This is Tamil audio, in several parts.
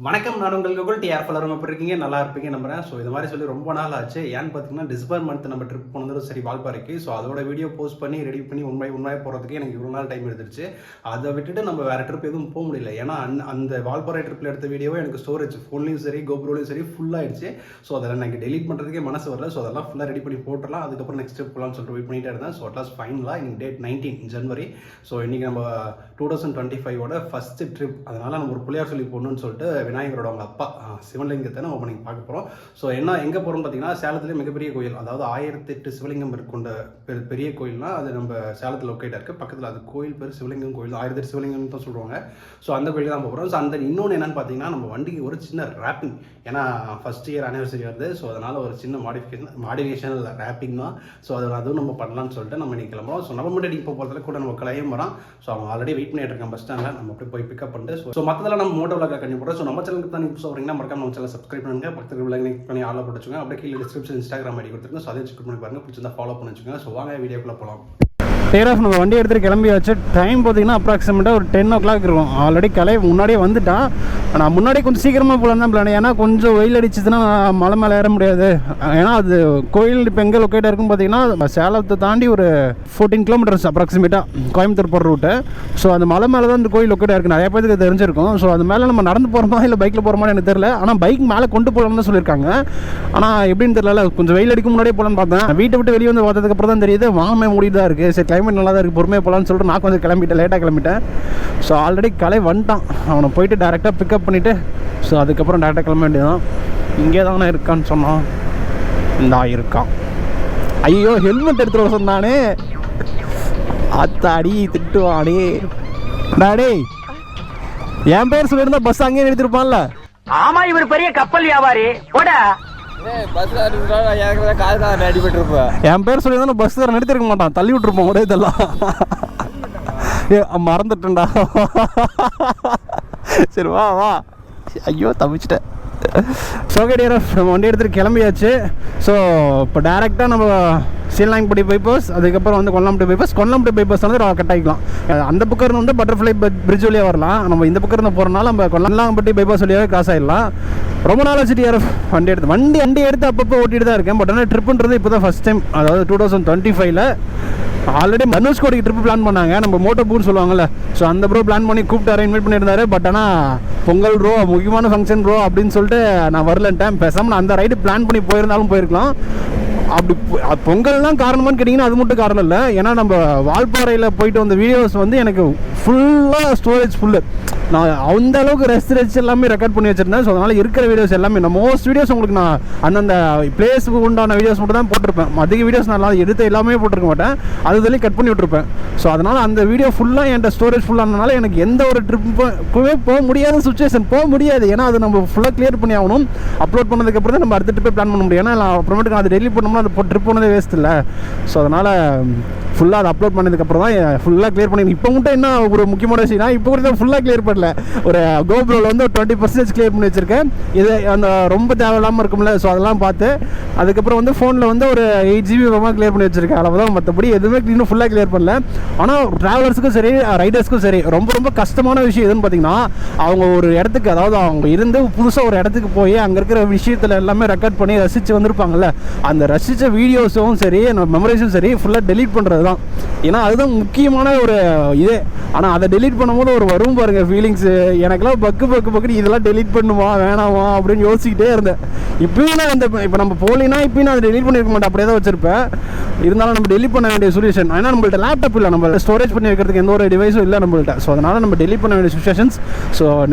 வணக்கம், நான் உங்கள் கூகுள் டிஆர் பலரும் எப்படி இருக்கீங்க? நல்லா இருப்பீங்க நம்புறேன். ஸோ இது மாதிரி சொல்லி ரொம்ப நாள் ஆச்சு. ஏன்னு பார்த்தீங்கன்னா டிசம்பர் மந்த் நம்ம ட்ரிப் போனதும் சரி வால்பாறைக்கு. ஸோ அதோட வீடியோ போஸ்ட் பண்ணி ரெடி பண்ணி உண்மையாக போகிறதுக்கு எனக்கு இவ்வளோ நாள் டைம் எடுத்துருச்சு. அதை விட்டுட்டு நம்ம வேறு ட்ரிப் எதுவும் போக முடியல. ஏன்னா அந்த வால்பாறை ட்ரிப்பில் எடுத்த வீடியோவை எனக்கு ஸ்டோரேஜ் ஃபோன்லையும் சரி கோப்ரோலையும் சரி ஃபுல்லாகிடுச்சு. ஸோ அதில் எனக்கு டெலிட் பண்ணுறதுக்கே மனசு வரல. ஸோ அதெல்லாம் ஃபுல்லாக ரெடி பண்ணி போட்டுடலாம். அதுக்கப்புறம் நெக்ஸ்ட் ட்ரிப் போகலான்னு சொல்லிட்டு வெயிட் பண்ணிகிட்டே இருந்தேன். ஸோ அட்லாஸ் ஃபைனலாக இன்னைக்கு டேட் 19 ஜனவரி. ஸோ இன்றைக்கி நம்ம 2025ஓட ஃபஸ்ட்டு ட்ரிப். அதனால் நம்ம ஒரு புள்ளியார் சொல்லி போகணுன்னு சொல்லிட்டு விநாயகரோட அவங்க அப்பா சிவலிங்கத்தை நம்ம இப்போ நீங்கள் பார்க்க போகிறோம். ஸோ எங்கே போகிறோம்னு பார்த்தீங்கன்னா சேலத்துலேயே மிகப்பெரிய கோயில், அதாவது 1008 சிவலிங்கம் கொண்ட பெரிய கோயில்னா அது நம்ம சேலத்தில் லொக்கேட்டாக இருக்குது. பக்கத்தில் அது கோயில் பேர் சிவலிங்கம் கோயில், 1008 சிவலிங்கம் தான் சொல்லுவாங்க. ஸோ அந்த கோயிலுக்கு தான் போகிறோம். ஸோ அந்த இன்னொன்று என்னென்னு பார்த்தீங்கன்னா நம்ம வண்டிக்கு ஒரு சின்ன ரேப்பிங், ஏன்னா ஃபஸ்ட் இயர் ஆனிவர்சரி வருது. ஸோ அதனால் ஒரு சின்ன மாடிஃபிகேஷன் இல்லை ரேப்பிங் தான். ஸோ அதுவும் நம்ம பண்ணலான்னு சொல்லிட்டு நம்ம இன்னைக்கு கிளம்புறோம். ஸோ நம்ம முன்னாடி இப்போ போகிறதுல கூட நம்ம கிளையும் வரோம். ஸோ அவங்க ஆல்ரெடி வெயிட் பண்ணிட்டு இருக்காங்க பஸ் ஸ்டாண்டில். நம்ம அப்படி போய் பிக்கப் பண்ணிட்டு ஸோ மற்றதெல்லாம் நம்ம மோட்டோ விளாக கண்டிப்பாக போகிறோம். ஸோ நம்ம சேனலுக்கு தான் இப்போ வரீங்கன்னா மறக்காம நம்ம சேனல் சப்ஸ்கிரைப் பண்ணுங்க, பக்கத்தில் விளை கிளிக் பண்ணி ஆல் போட்டுச்சுங்க. அப்படியே கீழே டிஸ்கிரிப்ஷன் இன்ஸ்டாகிராம் ஐடி கொடுத்துருங்க. ஸோ அதை செக் பண்ணி பாருங்க, பிடிச்சிருந்தா ஃபாலோ பண்ணி வச்சுங்க. ஸோ வாங்க வீடியோக்குள்ளே போகலாம். டேர் ஆஃப் நம்ம வண்டி எடுத்துகிட்டு கிளம்பி வச்சு டைம் பார்த்தீங்கன்னா அப்ராக்சிமேட்டாக ஒரு 10 o'clock இருக்கும். ஆல்ரெடி முன்னாடியே வந்துட்டான். நான் முன்னாடியே கொஞ்சம் சீக்கிரமாக போகலாம் தான் பிளான். ஏன்னா கொஞ்சம் வெயில் அடிச்சதுன்னா மலை மேலே ஏற முடியாது. ஏன்னா அது கோயில் இப்போ எங்கே லொக்கேட்டாக இருக்குன்னு பார்த்தீங்கன்னா சேலத்தை தாண்டி ஒரு 14 kilometers அப்ராக்சிமேட்டாக கோயம்புத்தூர் போகிற ரூட்டு. ஸோ அந்த மலை மேலே தான் இந்த கோயில் லொக்கேட்டாக இருக்குது. நிறைய பேருக்கு தெரிஞ்சிருக்கும். ஸோ அது மேலே நம்ம நடந்து போகிறோமா இல்லை பைக்கில் போகிறோமான்னு எனக்கு தெரியல. ஆனால் பைக் மேலே கொண்டு போகலாம்னு தான் சொல்லியிருக்காங்க. ஆனால் எப்படின்னு தெரியல, கொஞ்சம் வெயில் அடிக்கும் முன்னாடியே போகலான்னு பார்த்தேன். வீட்டை விட்டு வெளியே வந்து பார்த்ததுக்கப்புறம் தான் தெரியுது வாங்கவே முடியுது தான் இருக்குது. சரி கிளைமேட் நல்லா தான் இருக்குது, பொறுமையாக போகலான்னு சொல்லிட்டு நான் கொஞ்சம் லேட்டாக கிளம்பிட்டேன். ஸோ ஆல்ரெடி வந்துட்டான். அவனை போயிட்டு டேரெக்டாக பிக்கப் பண்ணிவிட்டு ஸோ அதுக்கப்புறம் டேரெக்டாக கிளம்ப வேண்டியதான். இங்கே தானே இருக்கான்னு சொன்னான். இந்தா இருக்கான். ஐயோ ஹெல்மெட் எடுத்துகிட்டு வர சொன்னானே, அத்தாடி திட்டுவானே. டாடே என் பேர் சொல்லியிருந்தா பஸ் அங்கேயே எடுத்துருப்பான்ல. ஆமா, இவர் பெரிய கப்பல் வியாபாரி. என் பேர் சொல்லியிருந்தா பஸ் நிறுத்திருக்க மாட்டான், தள்ளி விட்டுருப்போம் ஒரே இதெல்லாம். மறந்துட்டேன்டா. சரி வா வா. ஐயோ தப்பிச்சிட்டேன். நம்ம வண்டி எடுத்துகிட்டு கிளம்பியாச்சு. ஸோ இப்போ டேரெக்டாக நம்ம சீலநாயக்கன்பட்டி பைபாஸ், அதுக்கப்புறம் வந்து கொல்லாம்பட்டி பைபாஸ் வந்து கட் ஆகிக்கலாம். அந்த பக்கம் இருந்து வந்து பட்டர்ஃப்ளை பிரிட்ஜ் வழியாக வரலாம். நம்ம இந்த பக்கம் இருந்து போகிறனால நம்ம கொல்லாம்பட்டி பைபாஸ் வழியாக கிராஸ் ஆகிடலாம். ரொம்ப நாள் வச்சு டிஆர்எஃப் வண்டி எடுத்து அப்பப்போ ஓட்டிட்டு தான் இருக்கேன். பட் ஆனால் ட்ரிப்புன்றது இப்போ தான் ஃபஸ்ட் டைம், அதாவது 2025. ஆல்ரெடி மனோஜ்கோடிக்கு ட்ரிப் பிளான் பண்ணாங்க, நம்ம மோட்டோ பூன்னு சொல்லுவாங்கல்ல. ஸோ அந்த ப்ரோ பிளான் பண்ணி கூப்பிட்டாரு, இன்வைட் பண்ணியிருந்தாரு. பட் ஆனால் பொங்கல் ப்ரோ முக்கியமான ஃபங்க்ஷன் ப்ரோ அப்படின்னு சொல்லிட்டு நான் வரலன்ட்டேன். பேசாமல் நான் அந்த ரைடு பிளான் பண்ணி போயிருந்தாலும் போயிருக்கலாம். அப்படி பொங்கல் தான் காரணமானு கேட்டிங்கன்னா அது மட்டும் காரணம் இல்லை. ஏன்னா நம்ம வால்பாறையில் போயிட்டு வந்த வீடியோஸ் வந்து எனக்கு ஃபுல்லாக ஸ்டோரேஜ் ஃபுல்லு. நான் அந்த அளவுக்கு ரெஸ்ட் எல்லாமே ரெக்கார்ட் பண்ணி வச்சுருந்தேன். ஸோ அதனால் இருக்கிற வீடியோஸ் எல்லாமே நான் மோஸ்ட் வீடியோஸ் உங்களுக்கு நான் அந்தந்த பிளேஸுக்கு உண்டான வீடியோஸ் மட்டும் தான் போட்டிருப்பேன். அதிக வீடியோஸ் நான் எடுத்து எல்லாமே போட்டிருக்க மாட்டேன், அது கட் பண்ணி விட்டுருப்பேன். ஸோ அதனால் அந்த வீடியோ ஃபுல்லாக என்கிட்ட ஸ்டோரேஜ் ஃபுல்லானதுனால எனக்கு எந்த ஒரு ட்ரிப்புமே போக முடியாத சுச்சுவேஷன், போக முடியாது. ஏன்னா அது நம்ம ஃபுல்லாக கிளியர் பண்ணி ஆகணும். அப்லோட் பண்ணதுக்கப்புறம் தான் நம்ம அடுத்த ட்ரிப்பே பிளான் பண்ண முடியும். ஏன்னா அப்புறமேட்டுக்கு அது டெலிட் பண்ணோம்னா அது ட்ரிப் போனதே வேஸ்ட் இல்லை. ஸோ அதனால் ஃபுல்லாக அதை அப்லோட் பண்ணதுக்கப்புறம் தான் ஃபுல்லாக கிளியர் பண்ணி. இப்போ மட்டும் என்ன ஒரு முக்கியமான விஷயம், இப்போ கூட தான் ஃபுல்லாக கிளியர் பண்ணல. ஒரு கோப்ரோவில் வந்து ஒரு 20% கிளியர் பண்ணி வச்சுருக்கேன். இது அந்த ரொம்ப தேவையில்லாமல் இருக்கும்ல. ஸோ அதெல்லாம் பார்த்து அதுக்கப்புறம் வந்து ஃபோனில் வந்து ஒரு 8 GB கிளியர் பண்ணி வச்சுருக்கேன். அவ்வளோதான், மற்றபடி எதுவுமே இன்னும் ஃபுல்லாக கிளியர் பண்ணல. ஆனால் ட்ராவலர்ஸுக்கும் சரி ரைடர்ஸ்க்கும் சரி ரொம்ப கஷ்டமான விஷயம் எதுன்னு பார்த்தீங்கன்னா, அவங்க ஒரு இடத்துக்கு, அதாவது அவங்க இருந்து புதுசாக ஒரு இடத்துக்கு போய் அங்கே இருக்கிற விஷயத்தில் எல்லாமே ரெக்கார்ட் பண்ணி ரசித்து வந்திருப்பாங்கல்ல, அந்த ரசித்த வீடியோஸும் சரி மெமரிஸும் சரி ஃபுல்லாக டெலீட் பண்ணுறது தான். ஏன்னா அதுதான் முக்கியமான ஒரு இது. ஆனால் அதை டெலீட் பண்ணும்போது ஒரு வரும் பாருங்க ஃபீலிங்ஸு, எனக்கெல்லாம் பக்கு இதெல்லாம் டெலீட் பண்ணுமா வேணாமா அப்படின்னு யோசிக்கிட்டே இருந்தேன். இப்பயும் நான் இப்போ நம்ம போலினா இப்பயும் நான் அதை டெலீட் பண்ணியிருக்க மாட்டேன், அப்படியே தான் வச்சிருப்பேன். இருந்தாலும் நம்ம டெலீட் பண்ண வேண்டிய சொல்யூஷன், ஏன்னா நம்மள்ட்ட லேப்டாப் இல்லை, நம்ம ஸ்டோரேஜ் பண்ணி வைக்கிறதுக்கு எந்த ஒரு டிவைஸும் இல்லை நம்மள்ட்ட. ஸோ அதனால் நம்ம டெலீட் பண்ண வேண்டிய சுச்சுவேஷன்ஸ். ஸோ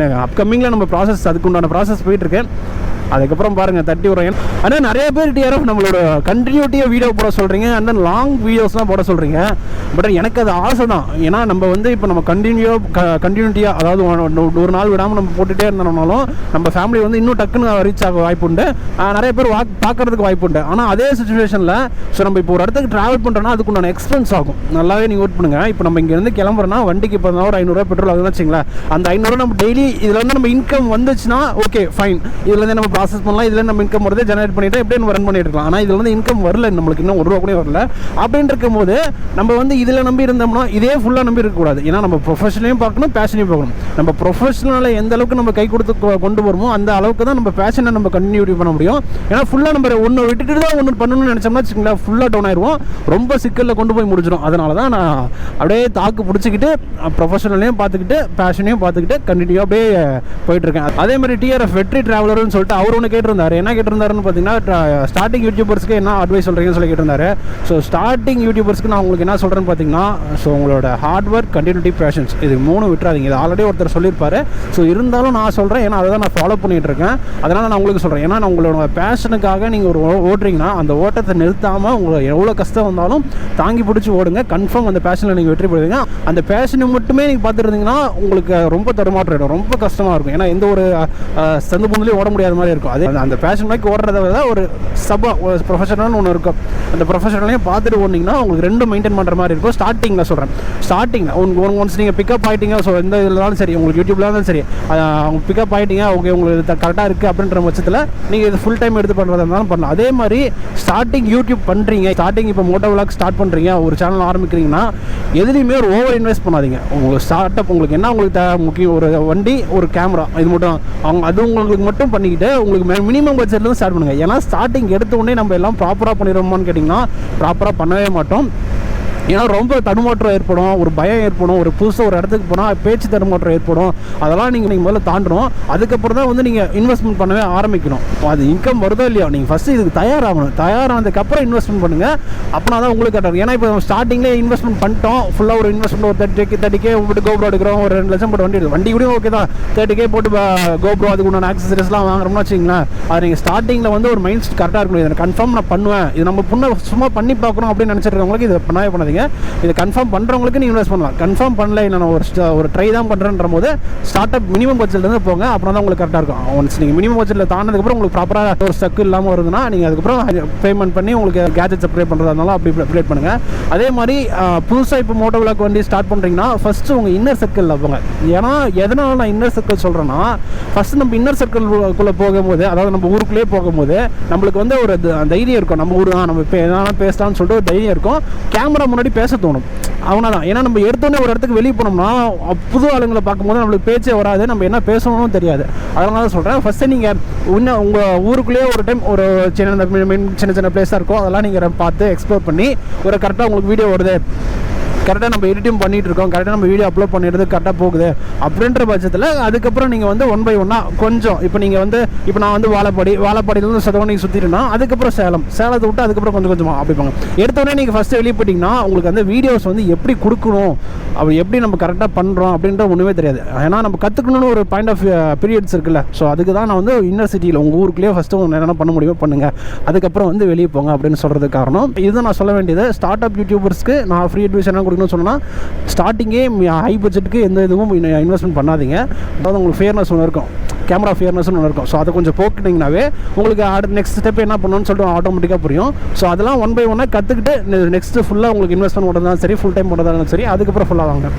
அப்கமிங்கில் நம்ம ப்ராசஸ், அதுக்கு உண்டான ப்ராசஸ் போயிட்டுருக்கேன். அதுக்கப்புறம் பாருங்கள் தட்டி விட்றேன். ஆனால் நிறைய பேர் டிஆர்எஃப் நம்மளோட கண்டினியூட்டியாக வீடியோ போட சொல்கிறீங்க, அண்ட் தென் லாங் வீடியோஸ்லாம் போட சொல்கிறீங்க. பட் எனக்கு அது ஆசை தான். ஏன்னா நம்ம வந்து இப்போ நம்ம கண்டினியூட்டியாக, அதாவது ஒரு நாள் விடாமல் நம்ம போட்டுகிட்டே இருந்தோம்னாலும் நம்ம ஃபேமிலி வந்து இன்னும் டக்குன்னு ரீச் ஆக வாய்ப்பு உண்டு, நிறைய பேர் பார்க்கறதுக்கு வாய்ப்பு உண்டு. ஆனால் அதே சுச்சுவேஷனில் ஸோ நம்ம இப்போ ஒரு இடத்துக்கு ட்ராவல் பண்ணுறோன்னா அதுக்குண்டான எக்ஸ்பென்ஸ் ஆகும். நல்லாவே நீங்கள் நோட் பண்ணுங்கள். இப்போ நம்ம இங்கேருந்து கிளம்புறோன்னா வண்டிக்கு இப்போ ஒரு 500 ரூபா பெட்ரோல் ஆகுதுன்னு வச்சுங்களேன். அந்த 500 நம்ம டெய்லி இதில் வந்து நம்ம இன்கம் வந்துச்சுன்னா ஓகே ஃபைன், இதில் வந்து நம்ம ப்ராசஸ் பண்ணலாம், இதில் நம்ம இன்கம் வருது ஜெனரேட் பண்ணிவிட்டு எப்படியே நம்ம ரன் பண்ணிட்டு இருக்கலாம். ஆனால் இதில் வந்து இன்கம் வரல, நம்மளுக்கு இன்னும் ₹1 கூட வரல. அப்படின்னு இருக்கும்போது நம்ம வந்து இதில் நம்பி இருந்தோம்னா இதே ஃபுல்லாக நம்பி இருக்கக்கூடாது. ஏன்னா நம்ம ப்ரொஃபஷனையும் பார்க்கணும், பேஷனையும் பார்க்கணும். நம்ம ப்ரொஃபஷனலை எந்த அளவுக்கு நம்ம கை கொடுத்து கொண்டு வருமோ அந்த அளவுக்கு தான் நம்ம பேஷனை நம்ம கண்டினியூட்டி பண்ண முடியும். ஏன்னா ஃபுல்லாக நம்ம ஒன்று விட்டுட்டு தான் ஒன்று பண்ணணும்னு நினச்சோம்னா வச்சுக்கோங்களேன், ஃபுல்லாக டவுன் ஆயிடுவோம், ரொம்ப சிக்கலில் கொண்டு போய் முடிச்சிடும். அதனால தான் நான் அப்படியே தாக்கு பிடிச்சிக்கிட்டு ப்ரொஃபஷனலையும் பார்த்துக்கிட்டு பேஷனையும் பார்த்துக்கிட்டு கண்டினியூ அப்படியே போயிட்டுருக்கேன். அதே மாதிரி டிஆர்எஃப் வெற்றி ட்ராவலர்னு சொல்லிட்டு அவர் ஒன்று கேட்டிருந்தாரு. என்ன கேட்டிருந்தாருன்னு பார்த்தீங்கன்னா, ஸ்டார்டிங் யூடியூபர்ஸ்க்கு என்ன அட்வைஸ் சொல்கிறீங்கன்னு சொல்லி கேட்டிருந்தாரு. ஸோ ஸ்டார்டிங் யூடியூபர்ஸ்க்கு நான் உங்களுக்கு என்ன சொல்கிறேன்னு பார்த்தீங்கன்னா, ஸோ உங்களோட ஹார்ட் ஒர்க், கண்டினியூட்டி, பேஷன்ஸ் இது 3 விட்டுறாதீங்க. இது ஆல்ரெடி ஒருத்தர் சொல்லியிருப்பாரு. ஸோ இருந்தாலும் நான் சொல்கிறேன், ஏன்னா அதை தான் நான் ஃபாலோ பண்ணிகிட்டு இருக்கேன். அதனால் நான் உங்களுக்கு சொல்கிறேன். ஏன்னா உங்களோட பேஷனுக்காக நீங்கள் ஒரு ஓடுறீங்கன்னா அந்த ஓட்டத்தை நிறுத்தாமல் உங்களுக்கு எவ்வளோ கஷ்டம் வந்தாலும் தாங்கி பிடிச்சி ஓடுங்க. கன்ஃபார்ம் அந்த பேஷனில் நீங்கள் வெற்றி பெறுவீங்க. அந்த பேஷனை மட்டுமே நீங்கள் பார்த்துருந்தீங்கன்னா உங்களுக்கு ரொம்ப தடுமாற்றம் ஆகிடும், ரொம்ப கஷ்டமாக இருக்கும். ஏன்னா எந்த ஒரு சந்து பொண்ணுலேயும் ஓட முடியாத மாதிரி இருக்கும். அதே அந்த பேஷன் மாதிரி ஓடுறத விட ஒரு ப்ரொஃபஷனல்னு ஒன்று இருக்கும். அந்த ப்ரொஃபஷனலையும் பார்த்துட்டு ஓடினீங்கன்னா உங்களுக்கு 2 மெயின்டைன் பண்ணுற மாதிரி இருக்கும். ஸ்டார்டிங்கில் சொல்கிறேன், ஸ்டார்டிங்கில் ஒன்ஸ் நீங்கள் பிக்கப் ஆகிட்டீங்க, ஸோ எந்த இதில் சரி, உங்களுக்கு யூடியூப்ல இருந்தாலும் சரி, அவங்க பிக்கப் ஆகிட்டீங்க, ஓகே உங்களுக்கு கரெக்டாக இருக்குது அப்படின்ற பட்சத்தில் நீங்கள் இது ஃபுல் டைம் எடுத்து பண்ணுறதா இருந்தாலும் பண்ணலாம். அதே மாதிரி ஸ்டார்டிங் யூடியூப் பண்ணுறீங்க, ஸ்டார்டிங் இப்போ மோட்டோ விளாக் ஸ்டார்ட் பண்ணுறீங்க, ஒரு சேனல் ஆரம்பிக்கிறீங்கன்னா எதுலேயுமே ஒரு ஓவர் இன்வெஸ்ட் பண்ணாதீங்க. உங்களுக்கு ஸ்டார்ட் அப் உங்களுக்கு என்ன உங்களுக்கு முக்கியம், ஒரு வண்டி, ஒரு கேமரா, இது மட்டும் அது உங்களுக்கு மட்டும் பண்ணிக்கிட்டு உங்களுக்கு மினிமம் பட்ஜெட்லேருந்து ஸ்டார்ட் பண்ணுங்கள். ஏன்னா ஸ்டார்டிங் எடுத்த உடனே நம்ம எல்லாம் ப்ராப்பராக பண்ணிடுவோமான்னு கேட்டிங்கன்னா ப்ராப்பராக பண்ணவே மாட்டோம். ஏன்னா ரொம்ப தடுமாற்றம் ஏற்படும், ஒரு பயம் ஏற்படும், ஒரு புதுசாக ஒரு இடத்துக்கு போனால் பேச்சு தடுமாற்றம் ஏற்படும். அதெல்லாம் நீங்கள் முதல்ல தாண்டணும். அதுக்கப்புறம் தான் வந்து நீங்கள் இன்வெஸ்ட்மெண்ட் பண்ணவே ஆரம்பிக்கணும். அது இன்கம் வருதோ இல்லையோ, நீங்கள் ஃபஸ்ட்டு இதுக்கு தயாராகணும். தயாரானதுக்கப்புறம் இன்வெஸ்ட்மெண்ட் பண்ணுங்கள். அப்படின்னா தான் உங்களுக்கு கரெக்டாக. ஏன்னா இப்போ ஸ்டார்டிங்லேயே இன்வெஸ்ட்மெண்ட் பண்ணிட்டோம், ஃபுல்லாக ஒரு இன்வெஸ்ட்மெண்ட் ஒரு 30K போட்டு கோப்ரோ எடுக்கிறோம், ஒரு 2 லட்சம் போட்டு வண்டி கூட ஓகே தான், 30K போட்டு கோப்ரோ அதுக்கு உண்டான ஆக்சசரிஸ்லாம் வாங்குறோம்னு வச்சிங்களேன். அது நீங்கள் ஸ்டார்டிங்கில் வந்து ஒரு மைண்ட் கரெக்டாக இருக்கணும். இதை கன்ஃபார்ம் நான் பண்ணுவேன், இது நம்ம சும்மா பண்ணி பார்க்கணும் அப்படின்னு நினச்சிருக்கவங்களுக்கு இதை பண்ணவே பண்ணாதீங்க. இது கன்ஃபார்ம் பண்ணுறவங்களுக்கு நீங்கள் இன்வெஸ்ட் பண்ணலாம். கன்ஃபார்ம் பண்ணல, நான் ஒரு ட்ரை தான் பண்ணுறேன்ற போது ஸ்டார்ட் அப் மினிமம் பட்ஜெட்லேருந்து போங்க. அப்புறம் தான் உங்களுக்கு கரெக்டாக இருக்கும். ஒன்ஸ் நீங்கள் மினிமம் பட்ஜெட்டில் தாண்டதுக்கப்புறம் உங்களுக்கு ப்ராப்பராக ஒரு ஸ்டக் இல்லாமல் வருதுன்னா நீங்கள் அதுக்கப்புறம் பேமெண்ட் பண்ணி உங்களுக்கு கேஜெட்ஸ் அப்ளை பண்ணுறதா இருந்தாலும் அப்படி அப்ளை பண்ணுங்கள். அதே மாதிரி புதுசாக இப்போ மோட்டோ விளாக் வண்டி ஸ்டார்ட் பண்ணுறீங்கன்னா ஃபஸ்ட்டு உங்கள் இன்னர் சர்க்கிளில் போங்க. ஏன்னா எதனால் நான் இன்னர் சர்க்கிள் சொல்கிறேன்னா, ஃபஸ்ட்டு நம்ம இன்னர் சர்க்கிள்குள்ளே போகும்போது, அதாவது நம்ம ஊருக்குள்ளேயே போகும்போது நம்மளுக்கு வந்து ஒரு தைரியம் இருக்கும். நம்ம ஊர் நம்ம எதனா பேசலாம்னு சொல்லிட்டு ஒரு தைரியம் இருக்கும். கேமரா முன்னாடி பேச தோணும் அவனாதான். ஏன்னா நம்ம எடுத்தோடனே ஒரு இடத்துக்கு வெளியே போனோம்னா புது ஆளுங்களை பார்க்கும்போது நம்மளுக்கு பேச்சே வராது, நம்ம என்ன பேசணும்னு தெரியாது. அதனால தான் சொல்கிறேன், ஃபஸ்ட்டு நீங்கள் இன்னும் உங்கள் ஊருக்குள்ளேயே ஒரு டைம் ஒரு சின்ன பிளேஸாக இருக்கும், அதெல்லாம் நீங்கள் பார்த்து எக்ஸ்ப்ளோர் பண்ணி ஒரு கரெக்டாக உங்களுக்கு வீடியோ வருது, கரெக்டாக நம்ம எடிட்டிங் பண்ணிகிட்டு இருக்கோம், கரெக்டாக நம்ம வீடியோ அப்லோட் பண்ணிடுறது கரெக்டாக போகுது அப்படின்ற பட்சத்தில் அதுக்கப்புறம் நீங்கள் வந்து 1 by 1 கொஞ்சம் இப்போ நீங்கள் வந்து இப்போ நான் வந்து வாழப்பாடியிலேருந்து சதவணைக்கு சுற்றிட்டுனா அதுக்கப்புறம் சேலத்தை விட்டு அதுக்கப்புறம் கொஞ்சமாக அப்படிப்பாங்க. எடுத்தோடனே நீங்கள் ஃபஸ்ட்டு வெளியே போட்டிங்கன்னா உங்களுக்கு அந்த வீடியோஸ் வந்து எப்படி கொடுக்கணும், அப்படி எப்படி நம்ம கரெக்டாக பண்ணுறோம் அப்படின்ற ஒன்றுமே தெரியாது. ஏன்னா நம்ம கற்றுக்கணும்னு ஒரு பாயிண்ட் ஆஃப் பீரியட்ஸ் இருக்குல்ல. ஸோ அதுக்கு தான் நான் வந்து இன்னர் சிட்டியில் உங்கள் ஊருக்குள்ளேயே ஃபஸ்ட்டு என்னென்ன பண்ண முடியுமோ பண்ணுங்கள், அதுக்கப்புறம் வந்து வெளியே போங்க அப்படின்னு சொல்கிறதுக்கு காரணம் இதுதான் நான் சொல்ல வேண்டியது. ஸ்டார்ட் அப் யூடியூபர்ஸ்க்கு நான் ஃப்ரீ அட்வைஸ் என்ன கொடுக்கணும்னு சொன்னால், ஸ்டார்டிங்கே ஹை பட்ஜெட்டுக்கு எந்த இதுவும் இன்வெஸ்ட்மெண்ட் பண்ணாதீங்க. அதாவது உங்களுக்கு ஃபேர்னஸ் ஒன்று இருக்கும், கேமரா ஃபேர்னஸ்னு ஒன்று இருக்கும். ஸோ அதை கொஞ்சம் போக்கிட்டிங்கனாவே உங்களுக்கு அடுத்த நெக்ஸ்ட் ஸ்டெப் என்ன பண்ணணும்னு சொல்லிட்டு ஆட்டோமேட்டிக்காக புரியும். ஸோ அதெல்லாம் 1 by 1 கற்றுக்கிட்டு நெக்ஸ்ட்டு ஃபுல்லாக உங்களுக்கு இன்வெஸ்ட்மெண்ட் பண்ணுறதாலும் சரி, ஃபுல் டைம் பண்ணுறதாலும் சரி, அதுக்கப்புறம் ஃபுல்லாக வாங்க.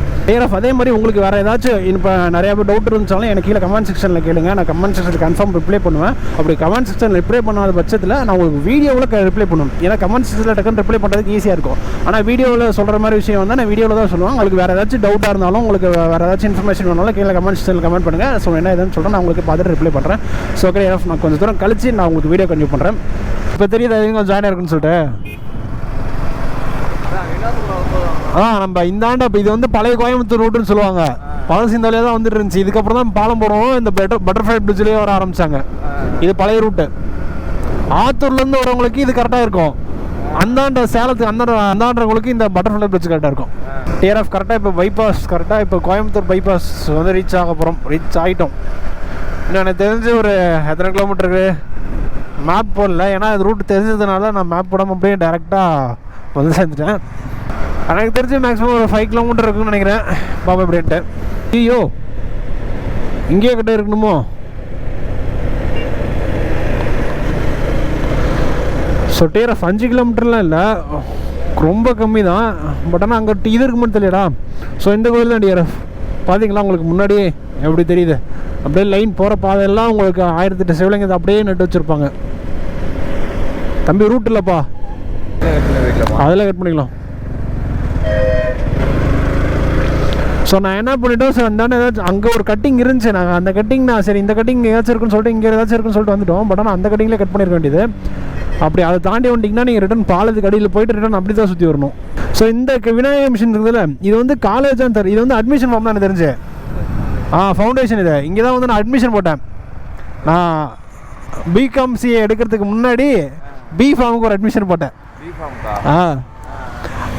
அதே மாதிரி உங்களுக்கு வேறு ஏதாச்சும் இப்போ நிறையா பேர் டவுட் இருந்துச்சாலும் எனக்கு கீழே கமெண்ட் செக்ஷனில் கேளுங்க. நான் கமெண்ட் செக்ஷனில் கன்ஃபார்ம் ரிப்ளை பண்ணுவேன். அப்படி கமெண்ட் செக்ஷனில் ரிப்ளை பண்ணாத பட்சத்தில் நான் உங்களுக்கு வீடியோவில் ரிப்ளை பண்ணுவேன். ஏன்னா கமெண்ட் செக்ஷனில் டக்குன்னு ரிப்ளை பண்ணுறதுக்கு ஈஸியாக இருக்கும். ஆனால் வீடியோவில் சொல்கிற மாதிரி விஷயம் வந்து நான் வீடியோவில் தான் சொல்லுவேன். உங்களுக்கு வேறு ஏதாச்சும் டவுட்டாக இருந்தாலும், உங்களுக்கு வேறு ஏதாச்சும் இன்ஃபர்மேஷன் வேணாலும் கீழே கமெண்ட் செக்ஷனில் கமெண்ட் பண்ணுங்கள். ஸோ என்ன எதுன்னு சொல்கிறேன், நான் உங்களுக்கு பார்த்துட்டு ரிப்ளை பண்ணுறேன். ஸோ ஓகே, நான் கொஞ்சம் தூரம் கழிச்சு நான் உங்களுக்கு வீடியோ கண்டினியூ பண்ணுறேன். இப்போ தெரியுது கொஞ்சம் ஜாயின் இருக்குன்னு சொல்லிட்டு நம்ம இந்தாண்ட இப்போ இது வந்து பழைய கோயம்புத்தூர் ரூட்டுன்னு சொல்லுவாங்க. பழசிந்தாலே தான் வந்துட்டு இருந்துச்சு. இதுக்கப்புறம் தான் பாலம் போடவும் இந்த பட்டர்ஃப்ளை பிரிட்ஜ்லேயே வர ஆரம்பித்தாங்க. இது பழைய ரூட்டு. ஆத்தூர்லேருந்து வரவங்களுக்கு இது கரெக்டாக இருக்கும். அந்தாண்ட சேலத்துக்கு அந்தாண்டவங்களுக்கு இந்த பட்டர்ஃப்ளை பிரிட்ஜ் கரெக்டாக இருக்கும். டிஆர்எஃப் கரெக்டாக இப்போ பைபாஸ், கரெக்டாக இப்போ கோயம்புத்தூர் பைபாஸ் வந்து ரீச் ஆகிட்டோம். இன்னும் எனக்கு தெரிஞ்சு ஒரு எத்தனை கிலோமீட்டருக்கு மேப் போடல, ஏன்னா அது ரூட் தெரிஞ்சதுனால நான் மேப் போடாமல் அப்படியே டேரெக்டாக வந்து சேர்ந்துட்டேன். எனக்கு தெரிஞ்சு மேக்ஸிமம் ஒரு 5 கிலோமீட்டர் இருக்குன்னு நினைக்கிறேன். பாப்பா அப்படின்ட்டு ஐயோ இங்கேயே கிட்ட இருக்கணுமோ. ஸோ டிஆர்எஃப் 5 கிலோமீட்டர்லாம் இல்லை, ரொம்ப கம்மி தான். பட் ஆனால் அங்கே இது இருக்குமான்னு தெரியலடா. ஸோ இந்த கோயில் தான் டிஆர்எஃப். பார்த்தீங்களா உங்களுக்கு முன்னாடியே எப்படி தெரியுது. அப்படியே லைன் போகிற பாதையெல்லாம் உங்களுக்கு 1008 சிவலிங்கத்தை அப்படியே நட்டு வச்சுருப்பாங்க. தம்பி ரூட் இல்லைப்பா, அதில் கட் பண்ணிக்கலாம். ஸோ நான் என்ன பண்ணிட்டோம், சார் அந்தானே ஏதாச்சும் அங்கே ஒரு கட்டிங் இருந்துச்சு, நாங்கள் அந்த கட்டிங் நான் சரி இந்த கட்டிங் ஏதாச்சும் இருக்குன்னு சொல்லிட்டு இங்கே ஏதாச்சும் இருக்குன்னு சொல்லிட்டு வந்துட்டோம். பட் ஆனால் அந்த கட்டிங்லேயே கட் பண்ணிருக்க வேண்டியது. அப்படி அதை தாண்டி வந்துட்டிங்கன்னா நீங்கள் ரிட்டன் பாலத்துக்கு அடியில் போயிட்டு ரிட்டன் அப்படி தான் சுற்றி வரணும். ஸோ இந்த விநாயகர் மிஷின் இருக்குதுல்ல, இது வந்து காலேஜ் தான் இது வந்து அட்மிஷன் ஃபார்ம் தான் எனக்கு தெரிஞ்சு. ஃபவுண்டேஷன் இது இங்கே தான் வந்து நான் அட்மிஷன் போட்டேன். நான் பிகாம் சிஏ எடுக்கிறதுக்கு முன்னாடி பி ஃபார்முக்கு ஒரு அட்மிஷன் போட்டேன்.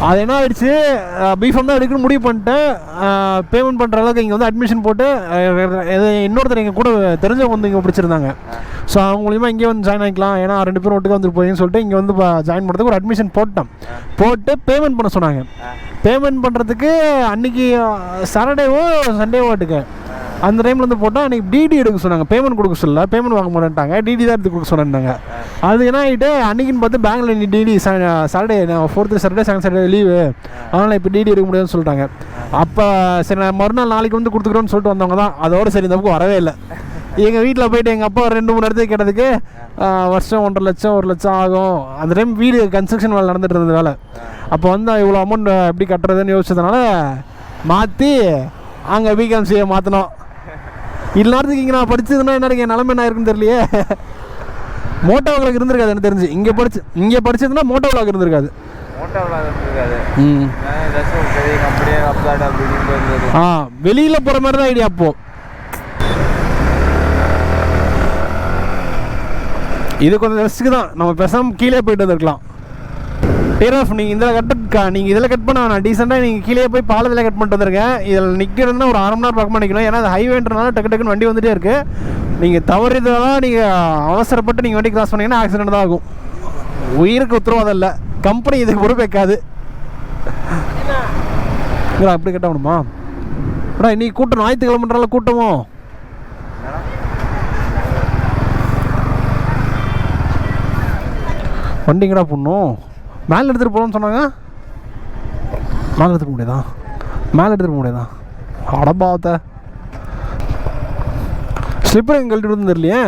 அது என்ன ஆயிடுச்சு, பிஃபார்ம் தான் எடுக்கணும்னு முடிவு பண்ணிட்டேன். பேமெண்ட் பண்ணுற அளவுக்கு இங்கே வந்து அட்மிஷன் போட்டு இன்னொருத்தர் எங்கள் கூட தெரிஞ்சவங்க வந்து இங்கே பிடிச்சிருந்தாங்க. ஸோ அவங்க மூலிமா இங்கே வந்து ஜாயின் ஆகிக்கலாம், ஏன்னா 2 பேரும் ஒட்டுக்க வந்துட்டு போயின்னு சொல்லிட்டு இங்கே வந்து ஜாயின் பண்ணுறதுக்கு ஒரு அட்மிஷன் போட்டு பேமெண்ட் பண்ண சொன்னாங்க. பேமெண்ட் பண்ணுறதுக்கு அன்றைக்கி சாட்டர்டேவோ சண்டேவோ ஆட்டுக்கு அந்த டைமில் வந்து போட்டால் அன்றைக்கி டிடி எடுக்க சொன்னாங்க. பேமெண்ட் கொடுக்க சொல்லல, பேமெண்ட் வாங்க மாட்டேன்ட்டாங்க, டிடி தான் எடுத்து கொடுக்க சொன்னாங்க. அது என்ன ஆகிட்டு அன்றைக்கின்னு பார்த்து பேங்கில் நீ DD Saturday 4th Saturday 2nd Saturday leave, அதனால் இப்போ டிடி எடுக்க முடியாதுன்னு சொல்லிட்டாங்க. அப்போ சரி நான் மறுநாள் நாளைக்கு வந்து கொடுத்துக்கிறோன்னு சொல்லிட்டு வந்தவங்க தான். அதோடு சரி இந்த பக்கம் வரவே இல்லை. எங்கள் வீட்டில் போயிட்டு எங்கள் அப்பா 2-3 இடத்துக்கு கேட்டதுக்கு வருஷம் 1.5 லட்சம் 1 லட்சம் ஆகும். அந்த டைம் வீடு கன்ஸ்ட்ரக்ஷன் வேலை நடந்துட்டு இருந்தது வேலை. அப்போ வந்து இவ்வளோ அமௌண்ட் எப்படி கட்டுறதுன்னு யோசிச்சதுனால மாற்றி அங்கே பிகாம்சியை மாற்றினோம். இந்நேரத்துக்கு இங்கே நான் படிச்சதுன்னா என்ன என் நிலமை என்ன இருக்குன்னு தெரியலையே. மோட்டோ விளாக் இருந்திருக்காது எனக்கு தெரிஞ்சு. இங்கே படிச்சதுன்னா மோட்டோ விளாக் இருந்திருக்காது. வெளியில் போகிற மாதிரி தான் ஐடியா. அப்போ இது கொஞ்சம் ரிஸ்க்கு தான், நம்ம பேசாமல் கீழே போயிட்டு வந்துருக்கலாம். டேர் ஆஃப் நீங்கள் இதில் கட் பண்ண வேணாம், டீசெண்டாக நீங்கள் கீழே போய் பாலத்தில் கட் பண்ணிட்டு வந்துருங்க. இதில் நிற்கிறதுனா ஒரு 1/2 மணி நேரம் பக்கம் நிற்கணும், ஏன்னா அது ஹைவேன்றனால டக்குன்னு வண்டி வந்துகிட்டே இருக்குது. நீங்கள் தவறுதெல்லாம் நீங்கள் அவசரப்பட்டு நீங்கள் வண்டி கிராஸ் பண்ணிங்கன்னா ஆக்சிடென்ட் தான் ஆகும். உயிருக்கு உத்தரவாதம் இல்லை, கம்பெனி இதுக்கு பொறுப்பேற்காது. அப்படி கட்டணுமா? இன்னைக்கு கூட்டம் ஞாயிற்றுக்கிழமைன்றால கூட்டமோ? வண்டிங்கடா போடணும், மேலே எடுத்துகிட்டு போகணும்னு சொன்னாங்க. மேலே எடுத்துக்க முடியாதா? அடப்பாவத்தை ஸ்லிப்பர் எங்கே கழட்டி விடுன்னு தெரியலையே.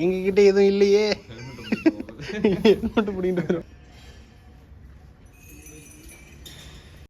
எங்ககிட்ட எதுவும் இல்லையே. மட்டும் பிடிக்கிட்டு வரும்.